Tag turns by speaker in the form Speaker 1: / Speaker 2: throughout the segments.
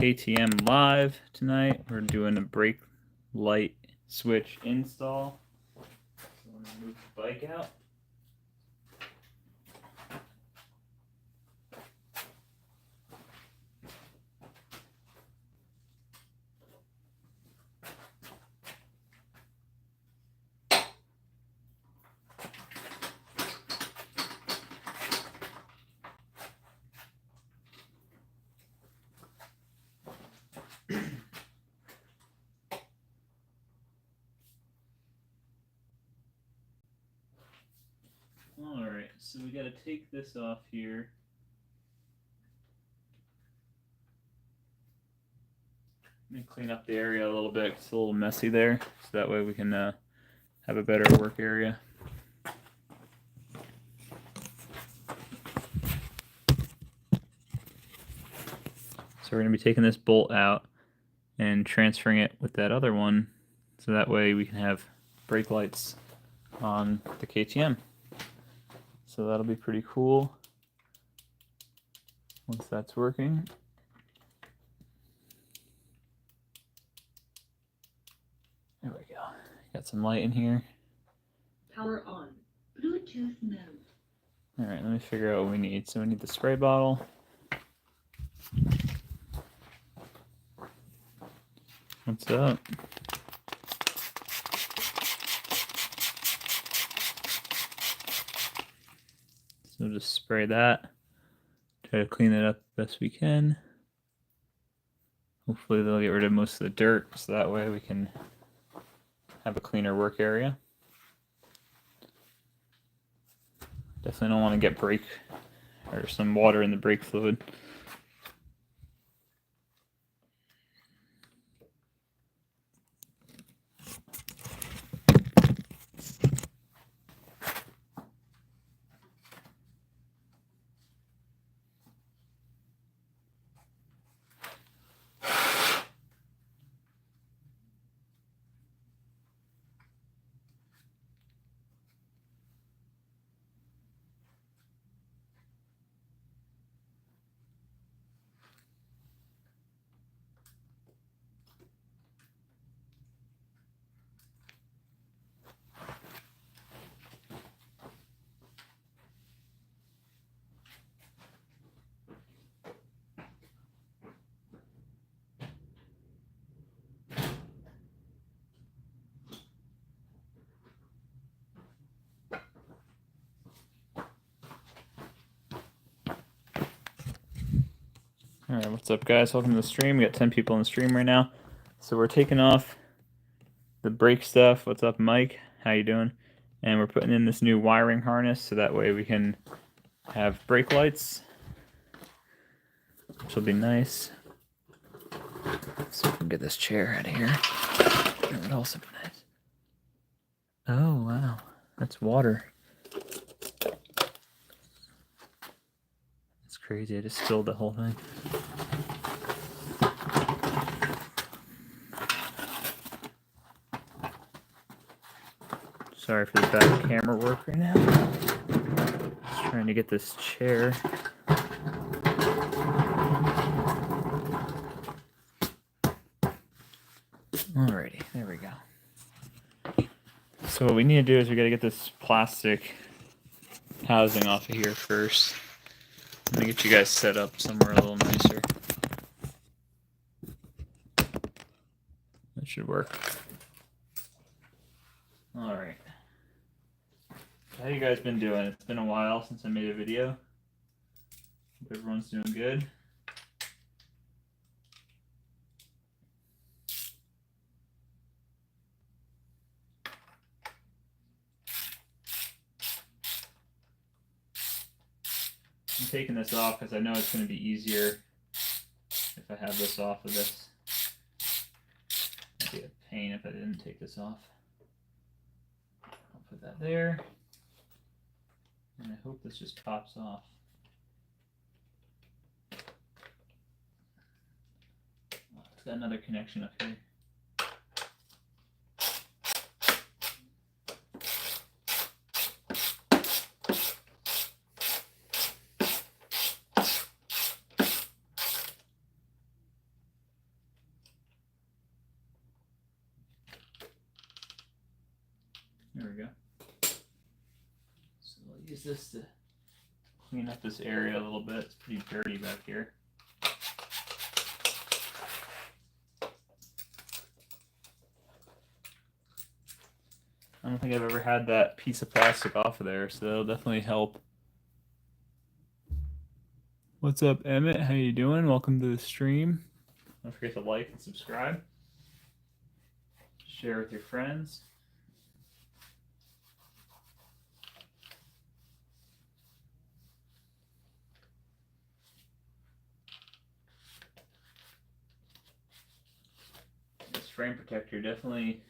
Speaker 1: KTM live tonight. We're doing a brake light switch install. So I'm going to move the bike out. Alright, so we got to take this off here. Let me clean up the area a little bit. It's a little messy there, so that way we can have a better work area. So we're going to be taking this bolt out and transferring it with that other one, so that way we can have brake lights on the KTM. So that'll be pretty cool once that's working. There we go. Got some light in here.
Speaker 2: Power on. Bluetooth mode.
Speaker 1: Alright, let me figure out what we need. So we need the spray bottle. What's up? So just spray that. Try to clean it up the best we can. Hopefully they'll get rid of most of the dirt, so that way we can have a cleaner work area. Definitely don't want to get brake or some water in the brake fluid. Alright, what's up guys? Welcome to the stream. We got 10 people in the stream right now. So we're taking off the brake stuff. What's up, Mike? How you doing? And we're putting in this new wiring harness so that way we can have brake lights, which will be nice. So we can get this chair out of here. That would also be nice. Oh wow, that's water. It's crazy, I just spilled the whole thing. Sorry for the bad camera work right now. Just trying to get this chair. Alrighty, there we go. So what we need to do is we got to get this plastic housing off of here first. I'm gonna get you guys set up somewhere a little nicer. That should work. Alright. How you guys been doing? It's been a while since I made a video. Hope everyone's doing good. I'm taking this off because I know it's going to be easier if I have this off of this. It'd be a pain if I didn't take this off. I'll put that there. And I hope this just pops off. Oh, it's got another connection up here. we go. So I'll use this to clean up this area a little bit. It's pretty dirty back here. I don't think I've ever had that piece of plastic off of there, so that'll definitely help. What's up, Emmett? How you doing? Welcome to the stream. Don't forget to like and subscribe. Share with your friends. This frame protector definitely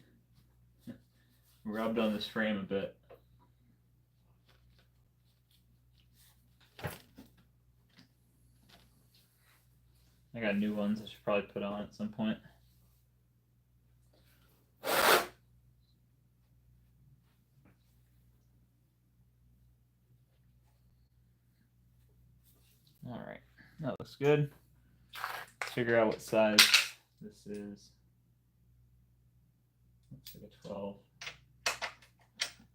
Speaker 1: rubbed on this frame a bit. I got new ones I should probably put on at some point. Alright, that looks good. Let's figure out what size this is. Looks like a 12.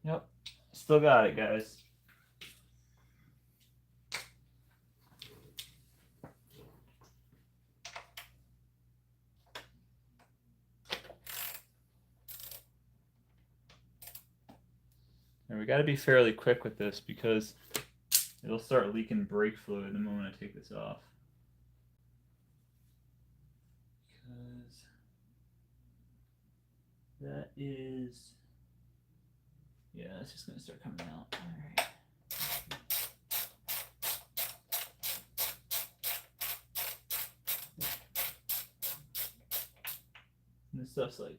Speaker 1: Yep, still got it, guys. And we got to be fairly quick with this because it'll start leaking brake fluid the moment I take this off. Because that is, yeah, it's just going to start coming out. All right. And this stuff's like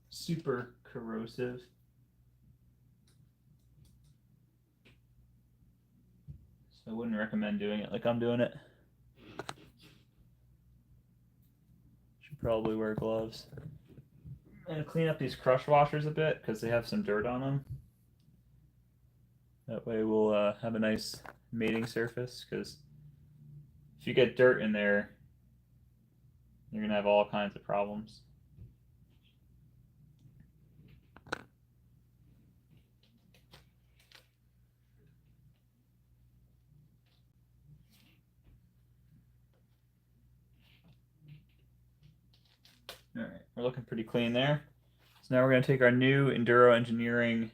Speaker 1: super corrosive. So I wouldn't recommend doing it like I'm doing it. Should probably wear gloves. I'm going to clean up these crush washers a bit because they have some dirt on them. That way we'll have a nice mating surface, because if you get dirt in there, you're going to have all kinds of problems. All right, we're looking pretty clean there. So now we're going to take our new Enduro Engineering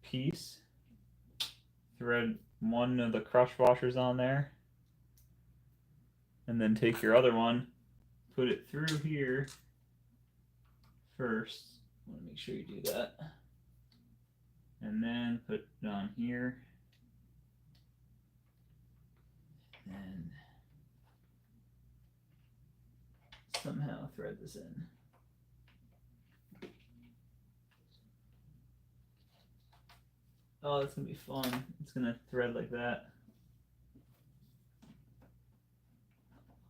Speaker 1: piece, thread one of the crush washers on there, and then take your other one, put it through here first. I want to make sure you do that. And then put it on here. And somehow thread this in. Oh, that's gonna be fun. It's gonna thread like that.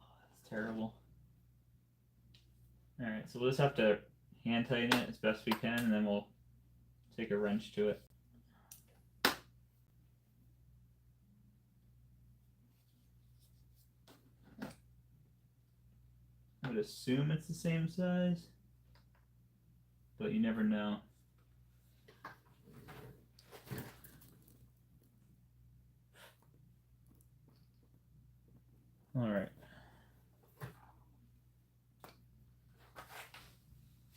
Speaker 1: Oh, that's terrible. Alright, so we'll just have to hand tighten it as best we can, and then we'll take a wrench to it. I would assume it's the same size, but you never know. All right.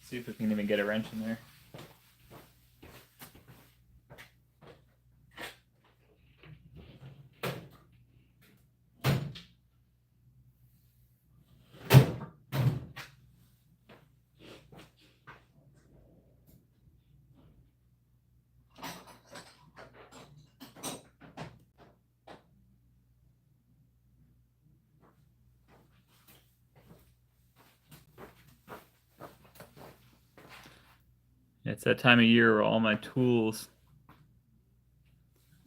Speaker 1: See if we can even get a wrench in there. It's that time of year where all my tools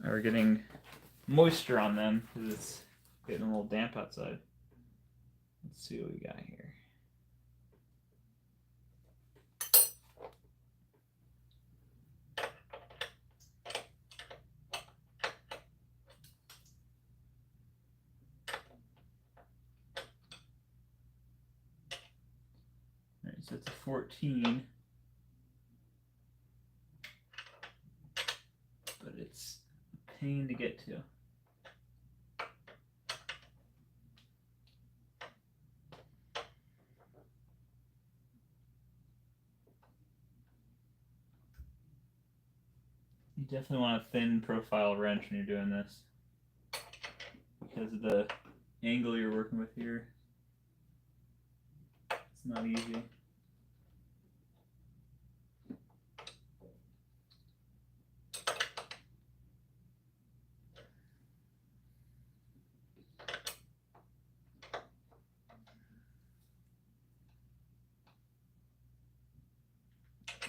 Speaker 1: are getting moisture on them because it's getting a little damp outside. Let's see what we got here. All right, so it's a 14. pain to get to. You definitely want a thin profile wrench when you're doing this, because of the angle you're working with here. It's not easy.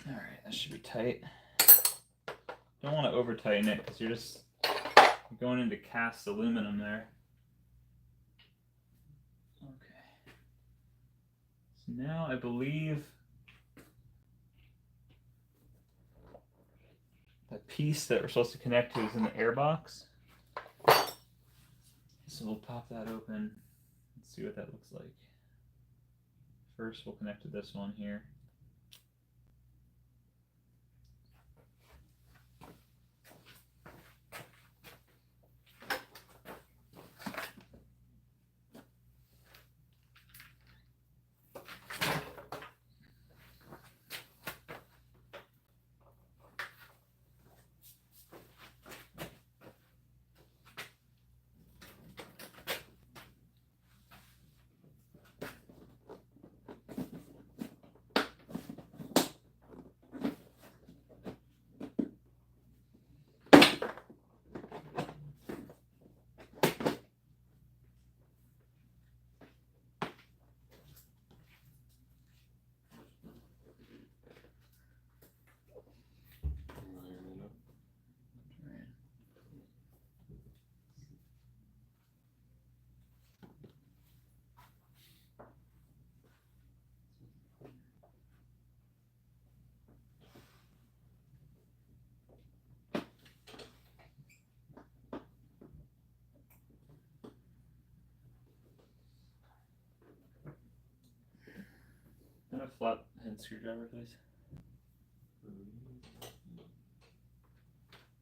Speaker 1: Alright, that should be tight. Don't want to over tighten it because you're just going into cast aluminum there. Okay. So now I believe the piece that we're supposed to connect to is in the air box. So we'll pop that open and see what that looks like. First, we'll connect to this one here. And a flat head screwdriver, please.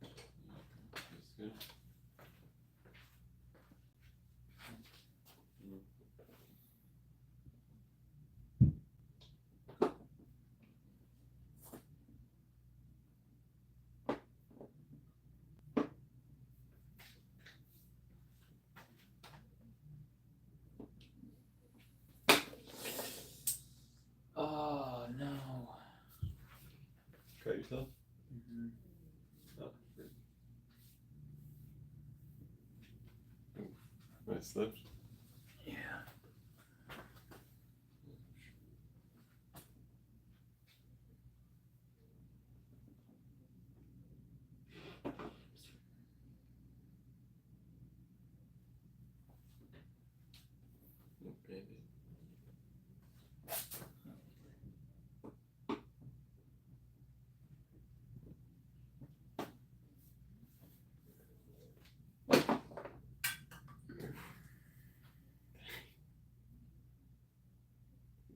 Speaker 3: That's good.
Speaker 1: Oh no.
Speaker 3: Cut yourself?
Speaker 1: Mm-hmm.
Speaker 3: Oh, good. Ooh, I slipped.
Speaker 1: Yeah.
Speaker 3: Oh, baby.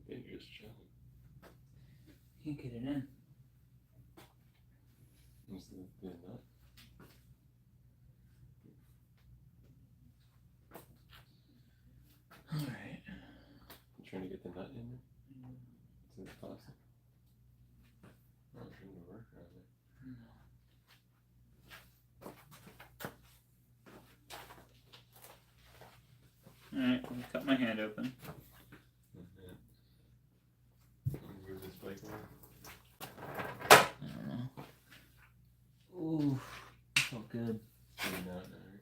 Speaker 3: Dangerous challenge.
Speaker 1: Can't get it in.
Speaker 3: What's the nut?
Speaker 1: Alright.
Speaker 3: You trying to get the nut in there? It's in the plastic. Oh, it shouldn't work around there.
Speaker 1: Alright, I'm gonna cut my hand open.
Speaker 3: Move this bike around.
Speaker 1: I don't know. Ooh, that felt good.
Speaker 3: See the nut now, right?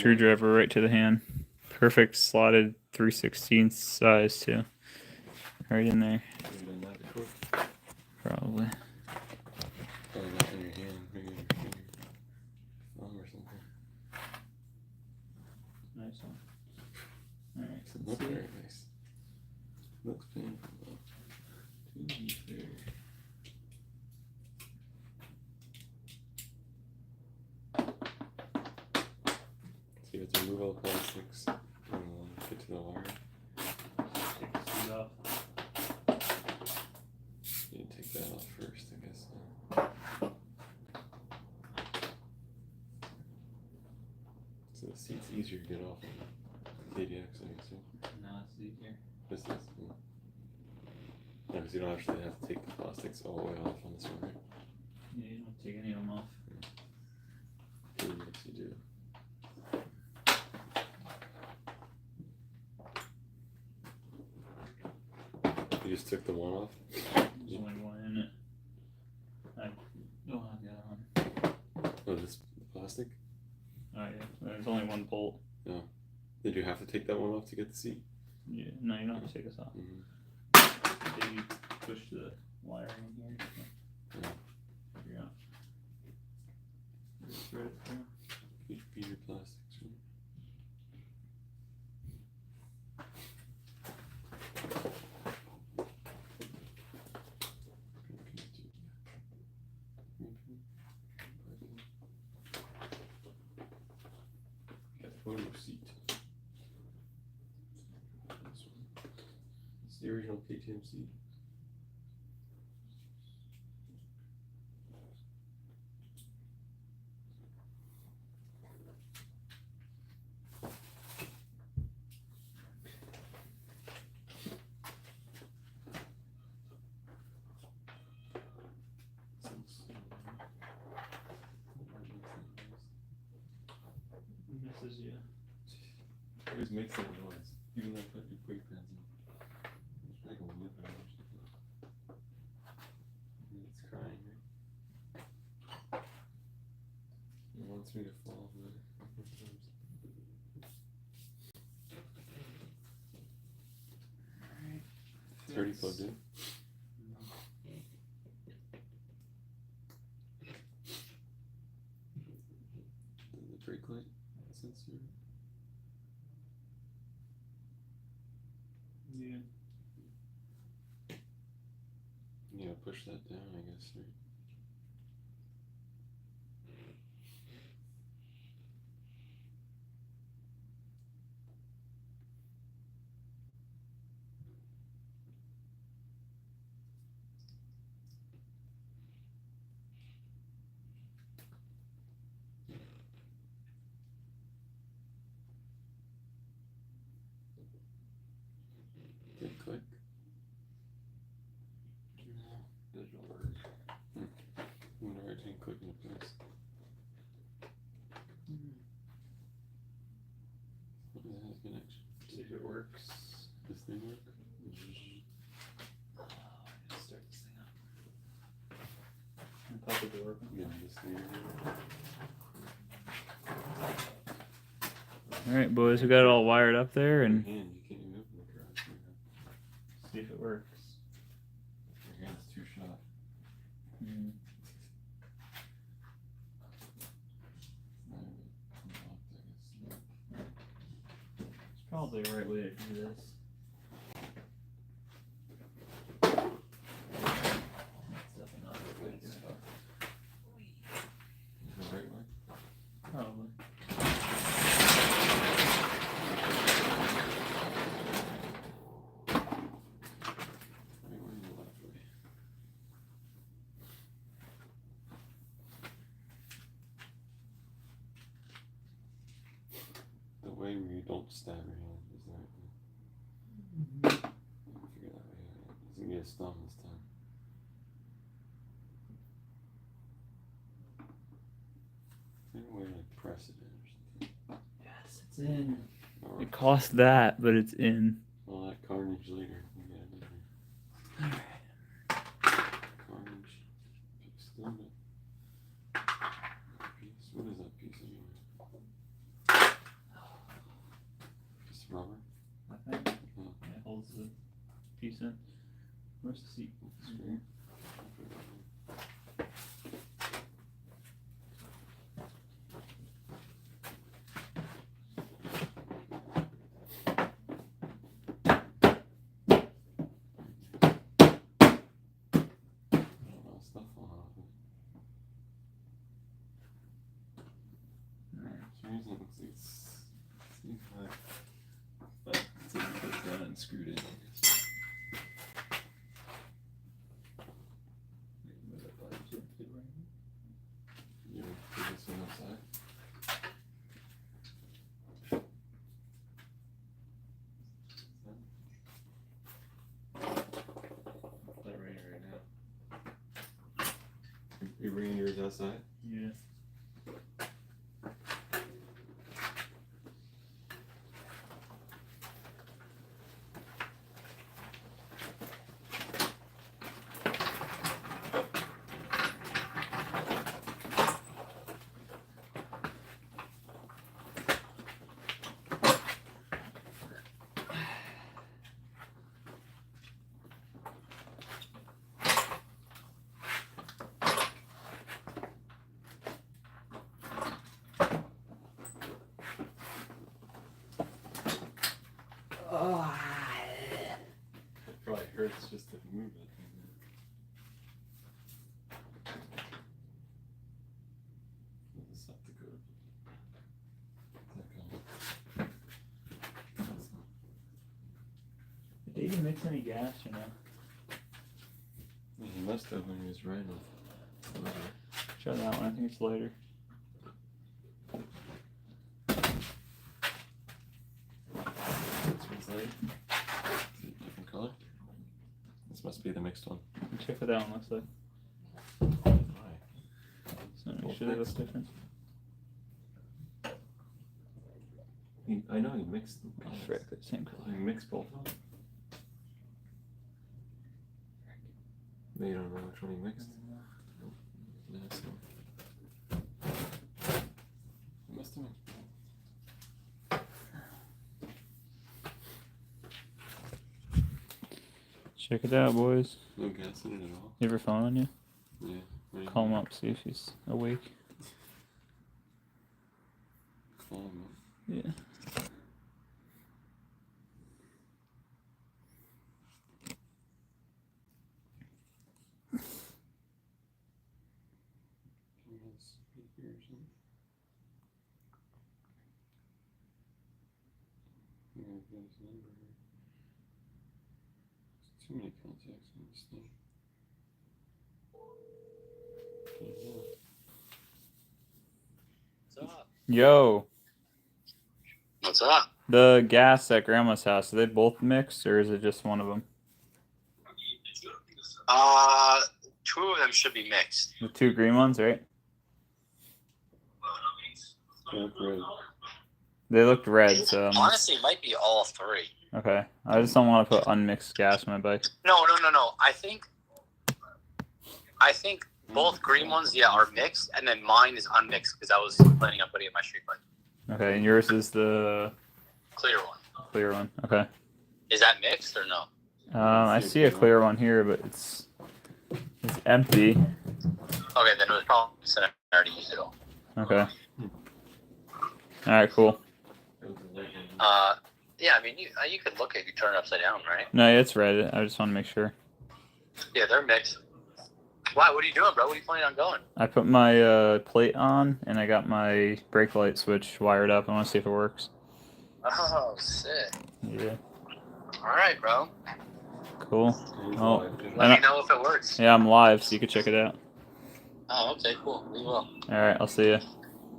Speaker 1: screwdriver right to the hand. Perfect slotted 3/16 size too. Right in there,
Speaker 3: Have you done that before?
Speaker 1: probably.
Speaker 3: Probably not in your hand, maybe in your finger. Thumb or something.
Speaker 1: Nice one. Alright,
Speaker 3: Doesn't look very nice. Looks painful though. To be fair. So you have to remove all the plastics and get to the wire.
Speaker 1: take the seat off.
Speaker 3: You take that off first, I guess. So the seat's easier to get off on the KDX, I guess.
Speaker 1: Now it's easier.
Speaker 3: This is. No, because you don't actually have to take the plastics all the way off on this one, right?
Speaker 1: Yeah, you don't take any of them off.
Speaker 3: Yes, you do. You just took the one off?
Speaker 1: There's only one in it. I don't have the other one.
Speaker 3: Oh, this plastic?
Speaker 1: Oh yeah, there's only one bolt.
Speaker 3: Did you have to take that one off to get the seat?
Speaker 1: Yeah, no, you don't have to take this off.
Speaker 3: Mm-hmm.
Speaker 1: Did you push the wiring in here?
Speaker 3: Yeah.
Speaker 1: Figure out. Just thread it through.
Speaker 3: You beat your plastics, right? Got photo seat. This one. It's the original KTM seat.
Speaker 1: Misses you.
Speaker 3: Always makes that noise, even though I put your brake pads in. It's like a whip or something. It's crying, right? It wants me to fall, but it's already plugged in. The brake light sensor.
Speaker 1: Yeah.
Speaker 3: Yeah, push that down, I guess, right? Good click.
Speaker 1: No, digital order.
Speaker 3: I wonder why it didn't click into place. What is that connection?
Speaker 1: See if it works.
Speaker 3: This thing work?
Speaker 1: Oh, I gotta start this thing up. And pop the door open.
Speaker 3: Yeah, this thing.
Speaker 1: Alright, boys, we got it all wired up there and
Speaker 3: Hand, you can't even open the garage door.
Speaker 1: see if it works.
Speaker 3: Your hand's too shot.
Speaker 1: Mm.
Speaker 3: Not even unlocked, I guess.
Speaker 1: It's probably the right way to do this. That's definitely not the way to do it.
Speaker 3: Is it the right way?
Speaker 1: Probably.
Speaker 3: Right way or the left way? The way where you don't stab your hand is the right way. You can figure that way out. It's gonna be a thumb this time. Maybe a way to like press it in or something.
Speaker 1: Yes, it's in.
Speaker 3: Or,
Speaker 1: It cost that, but it's in.
Speaker 3: well, that carnage later. We get it later.
Speaker 1: Alright.
Speaker 3: Carnage. Still good. Piece. What is that piece anyway?
Speaker 1: piece in. Where's the seat?
Speaker 3: Screen. Stuff falling off it. For some reason it looks like C5. But it's like put down and screwed in, I guess. You want to put this one outside? That right now. You're bringing yours outside?
Speaker 1: Yeah.
Speaker 3: It probably hurts just to move it. This up to go.
Speaker 1: Did they even mix any gas or no?
Speaker 3: Yeah, he must have when he was riding.
Speaker 1: Try that one. I think it's lighter.
Speaker 3: This one's light. Is it a different color? This must be the mixed one.
Speaker 1: Check what that one looks like.
Speaker 3: Why?
Speaker 1: So make
Speaker 3: Both
Speaker 1: sure they look
Speaker 3: mixed?
Speaker 1: different.
Speaker 3: I know he mixed them.
Speaker 1: Frick, they're the same color.
Speaker 3: He mixed both of them. But you don't know which one he mixed. That's one. He must have been.
Speaker 1: Check it out, boys.
Speaker 3: No gas in it at all.
Speaker 1: You ever phone on you?
Speaker 3: Yeah. Right
Speaker 1: Call him
Speaker 3: here.
Speaker 1: up, see if he's awake.
Speaker 3: Call him up.
Speaker 1: Yeah.
Speaker 3: He has speaker or something. Yeah, I've got his number here. There's too many contacts on this thing.
Speaker 4: What's up?
Speaker 1: Yo,
Speaker 4: What's up?
Speaker 1: the gas at Grandma's house, are they both mixed or is it just one of them?
Speaker 4: Two of them should be mixed.
Speaker 1: The two green ones, right?
Speaker 3: Red.
Speaker 1: They looked red, so
Speaker 4: Honestly, it might be all three.
Speaker 1: okay. I just don't want to put unmixed gas on my bike.
Speaker 4: No. I think both green ones, are mixed, and then mine is unmixed because I was planning on putting it in my street bike.
Speaker 1: Okay, and yours is the
Speaker 4: Clear one.
Speaker 1: clear one. Okay.
Speaker 4: Is that mixed or no?
Speaker 1: I see a clear one here, but it's empty.
Speaker 4: Okay, then it was probably I already used it all.
Speaker 1: Okay. All right, cool.
Speaker 3: That was the light one.
Speaker 4: Yeah, I mean, you could look if you turn it upside down, right?
Speaker 1: No, it's red. I just want to make sure.
Speaker 4: Yeah, they're mixed. Why? What are you doing, bro? What are you planning on going?
Speaker 1: I put my plate on, and I got my brake light switch wired up. I want to see if it works.
Speaker 4: Oh, sick.
Speaker 1: Yeah.
Speaker 4: All right, bro.
Speaker 1: Cool.
Speaker 3: He's
Speaker 1: Oh.
Speaker 3: live, too.
Speaker 4: Let me know if it works.
Speaker 1: Yeah, I'm live, so you can check it out.
Speaker 4: Oh, okay, cool. We will.
Speaker 1: All right, I'll see you.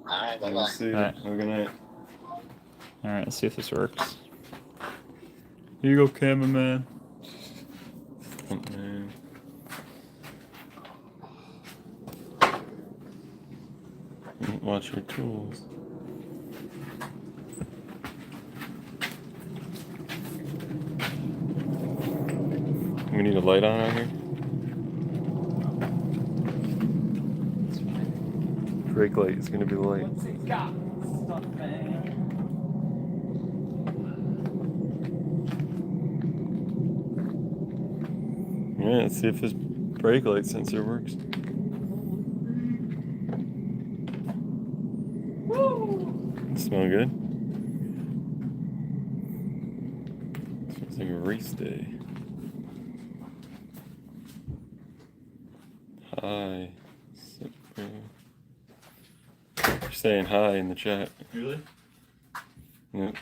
Speaker 4: All right,
Speaker 3: We'll
Speaker 4: bye-bye.
Speaker 3: see you.
Speaker 1: Alright.
Speaker 3: Have a good night.
Speaker 1: All right, let's see if this works. Here you go, cameraman.
Speaker 3: Man. Watch your tools. We need a light on out here. Brake light is gonna be the light.
Speaker 1: What's it got? Stuff, man.
Speaker 3: Yeah, let's see if this brake light sensor works. Smell good? Smells like a race day. Hi. You're saying hi in the chat.
Speaker 1: Really?
Speaker 3: Yep.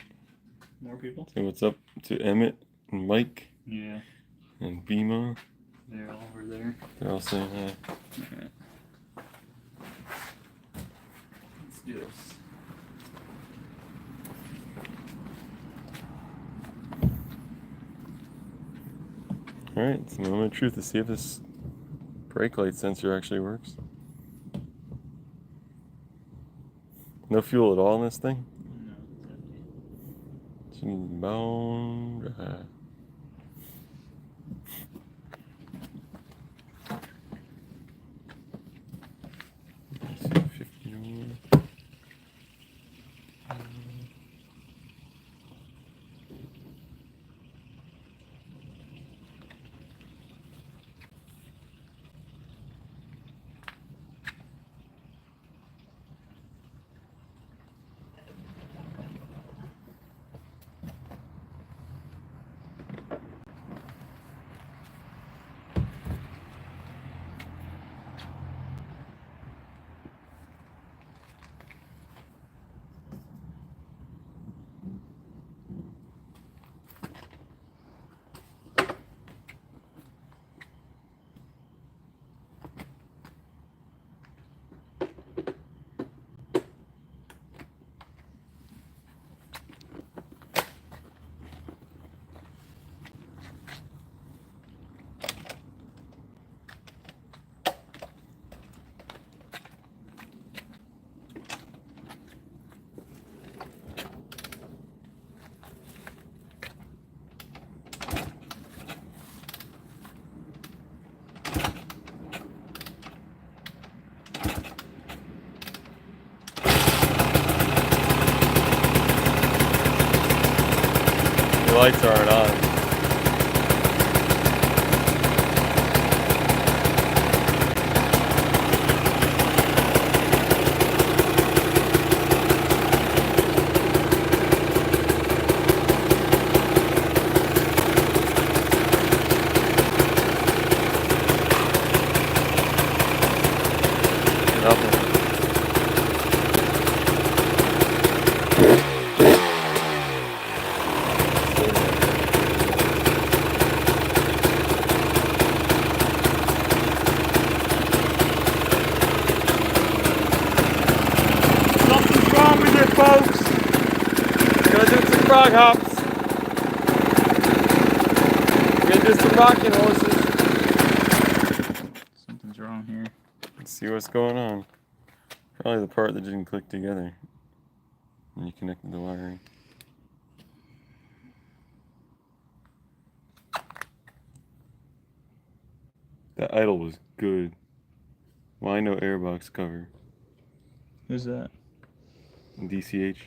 Speaker 1: More people?
Speaker 3: So what's up to Emmett and Mike
Speaker 1: Yeah,
Speaker 3: and Bima?
Speaker 1: they're all over there.
Speaker 3: They're all saying hi.
Speaker 1: Alright. Let's do this.
Speaker 3: Alright, it's the moment of truth to see if this brake light sensor actually works. No fuel at all in this thing?
Speaker 1: No, it's empty.
Speaker 3: Bound. 51. The lights aren't on. Nothing. Something's wrong with it, folks. Gonna do some frog hops. Gonna do some rocking horses.
Speaker 1: Something's wrong here.
Speaker 3: Let's see what's going on. Probably the part that didn't click together when you connected the wiring. That idle was good. Why no airbox cover?
Speaker 1: Who's that?
Speaker 3: DCH.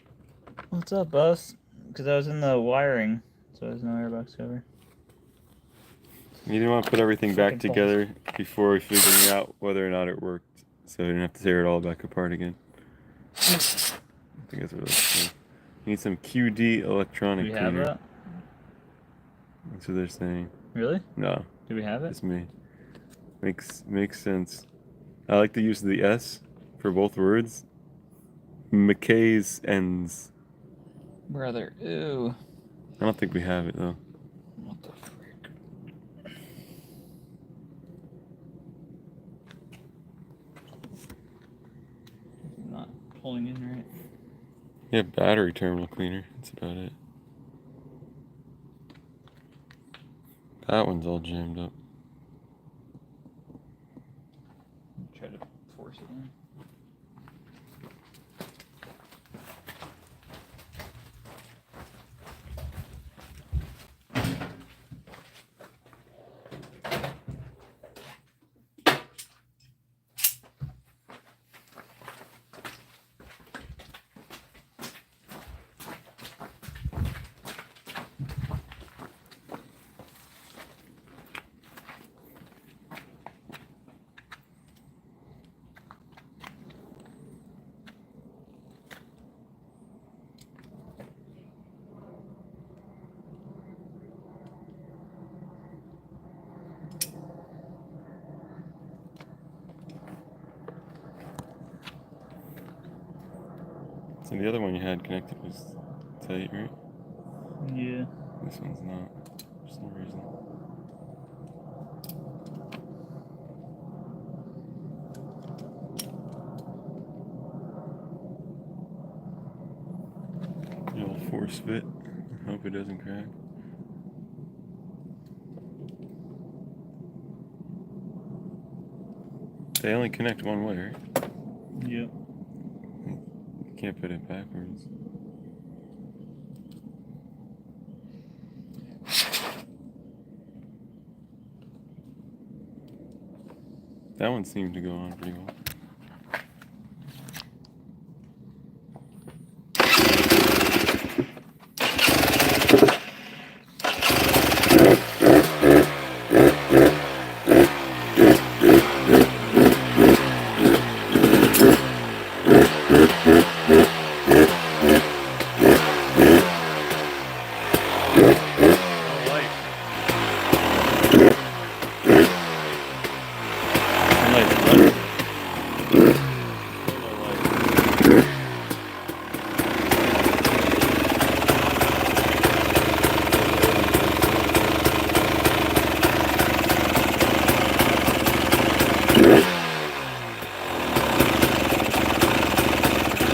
Speaker 1: What's up, boss? Because I was in the wiring, so there's no airbox cover.
Speaker 3: You didn't want to put everything back
Speaker 1: Fucking
Speaker 3: together before figuring out whether or not it worked, so you didn't have to tear it all back apart again. I think that's what it was. You need some QD
Speaker 1: Do
Speaker 3: electronic
Speaker 1: we have
Speaker 3: cleaner.
Speaker 1: that?
Speaker 3: That's what they're saying.
Speaker 1: Really?
Speaker 3: No,
Speaker 1: Do we have it?
Speaker 3: it's me. Makes sense. I like the use of the S for both words. McKay's ends.
Speaker 1: Brother, ew.
Speaker 3: I don't think we have it though.
Speaker 1: What the frick? Not pulling in right.
Speaker 3: Yeah, battery terminal cleaner. That's about it. That one's all jammed up.
Speaker 1: Try to force it in.
Speaker 3: So the other one you had connected was tight, right?
Speaker 1: Yeah.
Speaker 3: This one's not, for some reason. The old force fit. Hope it doesn't crack. They only connect one way, right?
Speaker 1: Yep.
Speaker 3: You can't put it backwards. That one seemed to go on pretty well.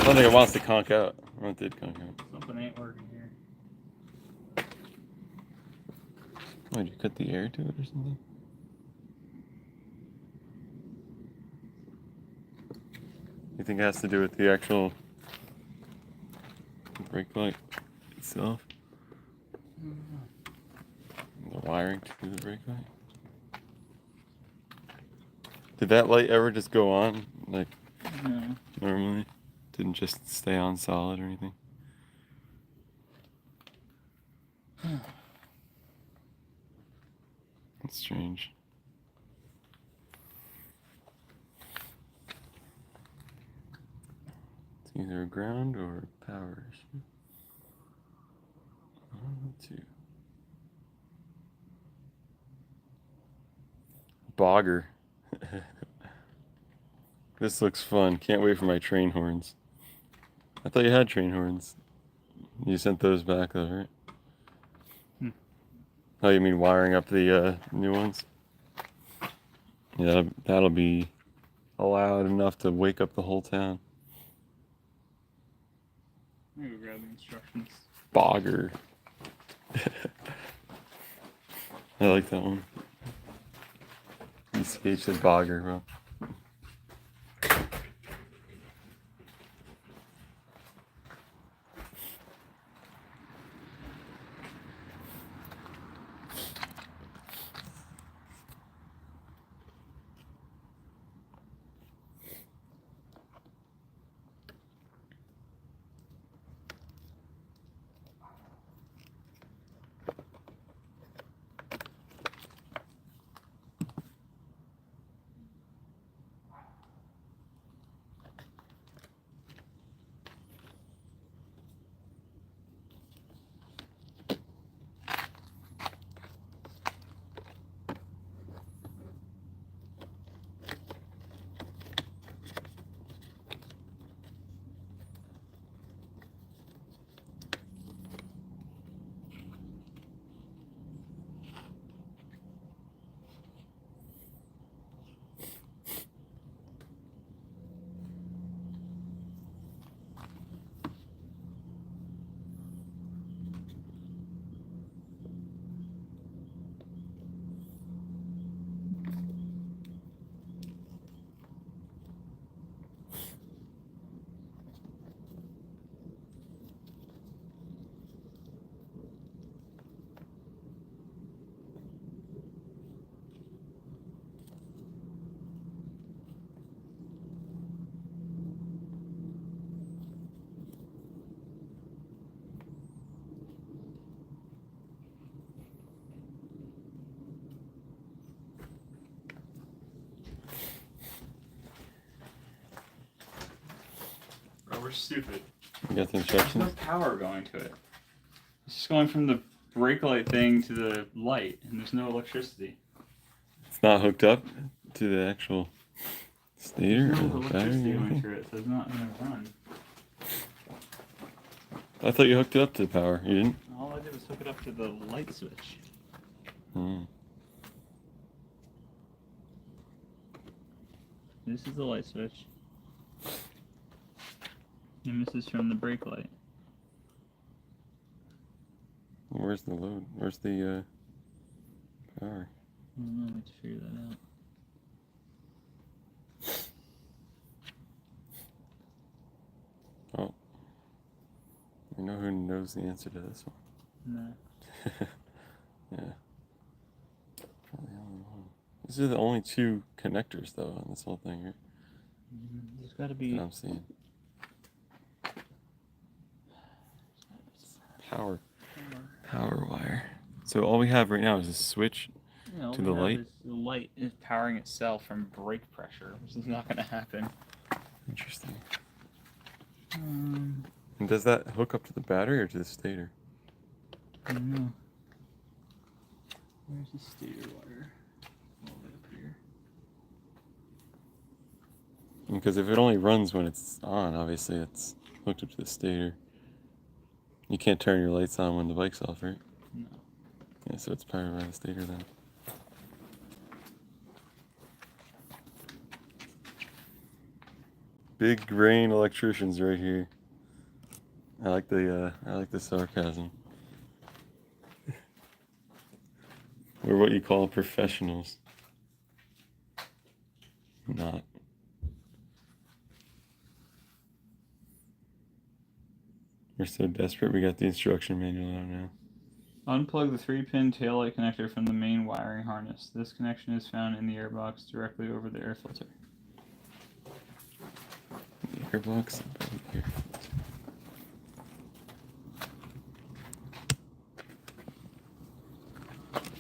Speaker 3: I don't think it wants to conk out. Oh, it did conk out.
Speaker 1: Something ain't working here.
Speaker 3: Oh, did you cut the air to it or something? You think it has to do with the actual brake light itself? The wiring to the brake light? Did that light ever just go on like
Speaker 1: No.
Speaker 3: normally? Didn't just stay on solid or anything? That's strange. It's either a ground or a power issue. One, two. Bogger. This looks fun. Can't wait for my train horns. I thought you had train horns. You sent those back though, right? Oh, you mean wiring up the new ones? Yeah, that'll be loud enough to wake up the whole town.
Speaker 1: I'm gonna go grab the instructions.
Speaker 3: Bogger. I like that one. ECH said bogger, bro.
Speaker 1: Bro, we're stupid.
Speaker 3: You got the
Speaker 1: There's no
Speaker 3: instructions?
Speaker 1: power going to it. It's just going from the brake light thing to the light, and there's no electricity.
Speaker 3: It's not hooked up to the actual stator
Speaker 1: There's
Speaker 3: or
Speaker 1: no
Speaker 3: the battery
Speaker 1: electricity
Speaker 3: or
Speaker 1: going
Speaker 3: anything?
Speaker 1: through it, so it's not gonna run.
Speaker 3: I thought you hooked it up to the power. You didn't?
Speaker 1: All I did was hook it up to the light switch.
Speaker 3: Hmm.
Speaker 1: This is the light switch. And this is from the brake light.
Speaker 3: Where's the load? Where's the power?
Speaker 1: I don't know, I need to figure that out.
Speaker 3: Oh. I know who knows the answer to this one.
Speaker 1: No.
Speaker 3: Yeah. Probably the only one. These are the only two connectors, though, on this whole thing, right?
Speaker 1: There's got to be.
Speaker 3: That I'm seeing. Power wire. So all we have right now is a switch.
Speaker 1: All
Speaker 3: to
Speaker 1: we
Speaker 3: the
Speaker 1: have
Speaker 3: light?
Speaker 1: is the light is powering itself from brake pressure, which is not going to happen.
Speaker 3: Interesting. And does that hook up to the battery or to the stator?
Speaker 1: I don't know. Where's the stator wire? All the way up here.
Speaker 3: Because if it only runs when it's on, obviously it's hooked up to the stator. You can't turn your lights on when the bike's off, right?
Speaker 1: No.
Speaker 3: Yeah, so it's powered by the stator then. Big brain electricians right here. I like the sarcasm. We're what you call professionals. Not. We're so desperate we got the instruction manual out now.
Speaker 1: Unplug the 3-pin taillight connector from the main wiring harness. This connection is found in the airbox directly over the air filter.
Speaker 3: The airbox above the air filter.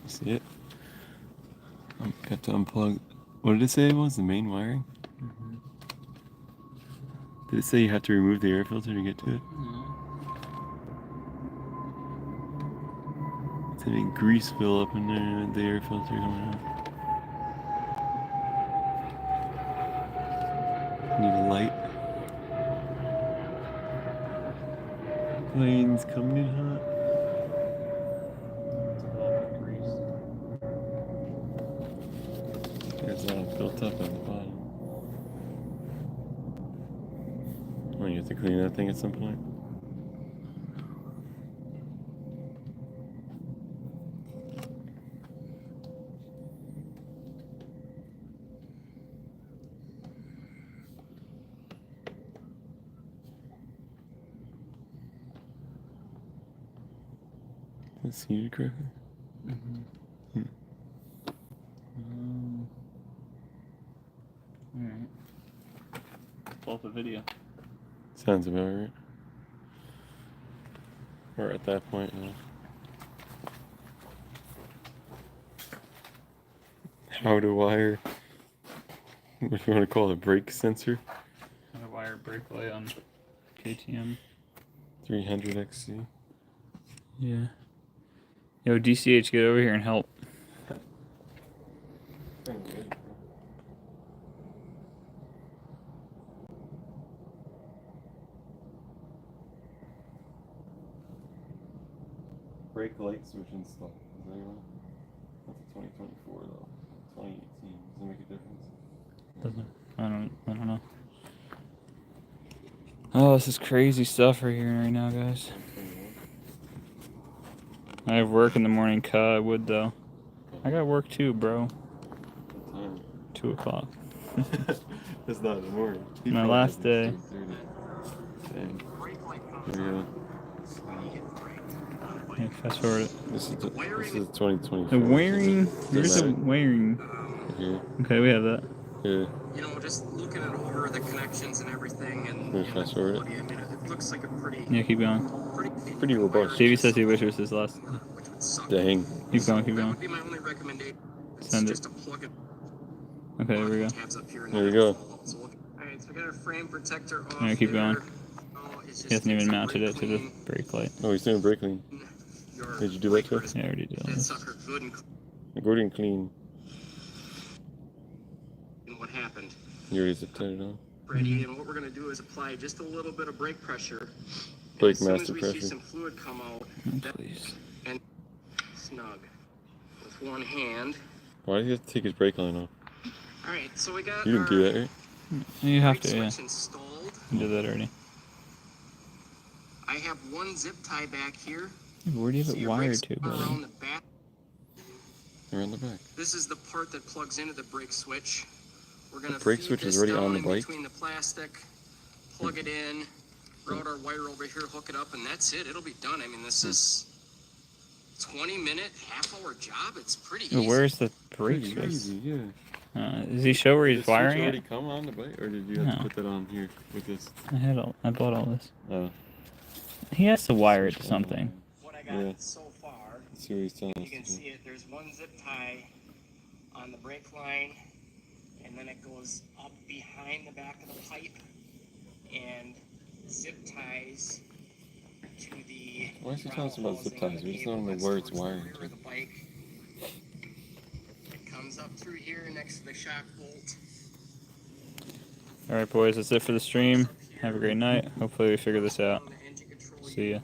Speaker 3: See it? Got to unplug. What did it say it was? The main wiring?
Speaker 1: Mm-hmm.
Speaker 3: Did it say you have to remove the air filter to get to it? It's a big grease fill up in there with the air filter coming out. Need a light. Plane's coming in hot. There's a lot built up at the bottom. Oh, you have to clean that thing at some point? That's heated correctly?
Speaker 1: Mm-hmm. Alright. Pull up a video.
Speaker 3: Sounds about right. We're at that point now. How to wire, what do you want to call it, a brake sensor?
Speaker 1: How to wire brake light on KTM.
Speaker 3: 300XC.
Speaker 1: Yeah. Yo, DCH, get over here and help.
Speaker 3: Brake light switch installed. Is that right? That's a 2024 though. 2018. Does it make a difference?
Speaker 1: Doesn't. I don't know. Oh, this is crazy stuff we're hearing right now, guys. I have work in the morning, I would though. I got work too, bro.
Speaker 3: What time?
Speaker 1: 2 o'clock.
Speaker 3: That's not in the morning.
Speaker 1: My last day.
Speaker 3: Dang. Here we go.
Speaker 1: Yeah, fast forward it.
Speaker 3: This is 2024.
Speaker 1: The wiring. Here's the wiring.
Speaker 3: Here.
Speaker 1: Okay, we have that.
Speaker 3: Here.
Speaker 5: You know, just looking it over the connections and everything, and
Speaker 3: Here's fast forward it.
Speaker 5: I mean, it looks like a pretty,
Speaker 1: Yeah, keep going.
Speaker 3: Pretty robust.
Speaker 1: Davey says he wishes his last.
Speaker 5: which would suck.
Speaker 3: Dang.
Speaker 1: Keep going, keep
Speaker 5: That
Speaker 1: going.
Speaker 5: would be my only recommendation. It's
Speaker 1: Send it.
Speaker 5: just to plug it.
Speaker 1: Okay, there we go.
Speaker 5: Tabs up here and
Speaker 3: There we
Speaker 5: that'll
Speaker 3: go.
Speaker 5: fall out. So alright, so we got our frame protector off.
Speaker 1: Alright, keep going.
Speaker 5: there. Oh, it's
Speaker 1: He
Speaker 5: just
Speaker 1: hasn't even
Speaker 5: takes a
Speaker 1: mounted
Speaker 5: brake
Speaker 1: it to the
Speaker 5: clean.
Speaker 1: brake light.
Speaker 3: Oh, he's doing brake clean.
Speaker 5: Your
Speaker 3: Did you do that too?
Speaker 5: breaker is
Speaker 1: Yeah, I already did all
Speaker 5: that
Speaker 1: this.
Speaker 5: sucker good and
Speaker 3: Gordon clean.
Speaker 5: clean. What happened?
Speaker 3: You already zipped it on.
Speaker 5: Ready, and what we're going to do is apply just a little bit of brake pressure
Speaker 3: Brake
Speaker 5: as soon as
Speaker 3: master
Speaker 5: we see
Speaker 3: pressure.
Speaker 5: some fluid come out,
Speaker 1: Please.
Speaker 5: snug with one hand.
Speaker 3: Why did he have to take his brake line off?
Speaker 5: All right, so we got
Speaker 3: You didn't do that, right?
Speaker 1: You have
Speaker 5: brake
Speaker 1: to, yeah.
Speaker 5: switch installed.
Speaker 1: You did that already.
Speaker 5: I have one zip tie back here.
Speaker 1: Where do you have
Speaker 5: So
Speaker 1: it
Speaker 5: your
Speaker 1: wired
Speaker 5: brakes
Speaker 1: to,
Speaker 5: are
Speaker 1: buddy?
Speaker 5: around the back.
Speaker 3: Around the back.
Speaker 5: This is the part that plugs into the brake switch. We're gonna
Speaker 3: The brake
Speaker 5: feed
Speaker 3: switch is
Speaker 5: this
Speaker 3: already
Speaker 5: down
Speaker 3: on the
Speaker 5: in
Speaker 3: bike?
Speaker 5: between the plastic, plug it in, route our wire over here, hook it up, and that's it. It'll be done. I mean, this is 20-minute, half-hour job. It's pretty easy.
Speaker 1: Where's the brake
Speaker 3: Pretty
Speaker 1: switch?
Speaker 3: easy, yeah.
Speaker 1: Does he show where
Speaker 3: Did
Speaker 1: he's
Speaker 3: the switch
Speaker 1: wiring
Speaker 3: already
Speaker 1: it?
Speaker 3: come on the bike, or did you have
Speaker 1: No.
Speaker 3: to put that on here with this?
Speaker 1: I bought all this.
Speaker 3: Oh.
Speaker 1: He has to wire it to something.
Speaker 5: What I got
Speaker 3: Yeah.
Speaker 5: so far,
Speaker 3: Let's see what he's telling
Speaker 5: you
Speaker 3: us
Speaker 5: can
Speaker 3: to do.
Speaker 5: see it. There's one zip tie on the brake line, and then it goes up behind the back of the pipe and zip ties to the.
Speaker 3: Why is he telling us
Speaker 5: throttle
Speaker 3: about zip
Speaker 5: housing on
Speaker 3: ties?
Speaker 5: the
Speaker 3: We just
Speaker 5: cable
Speaker 3: don't know
Speaker 5: that's
Speaker 3: where it's
Speaker 5: towards the
Speaker 3: wiring
Speaker 5: rear
Speaker 3: to.
Speaker 5: of the bike. It comes up through here next to the shock bolt.
Speaker 1: Alright, boys, that's it for the stream. Have a great night. Hopefully, we figure this out. See ya.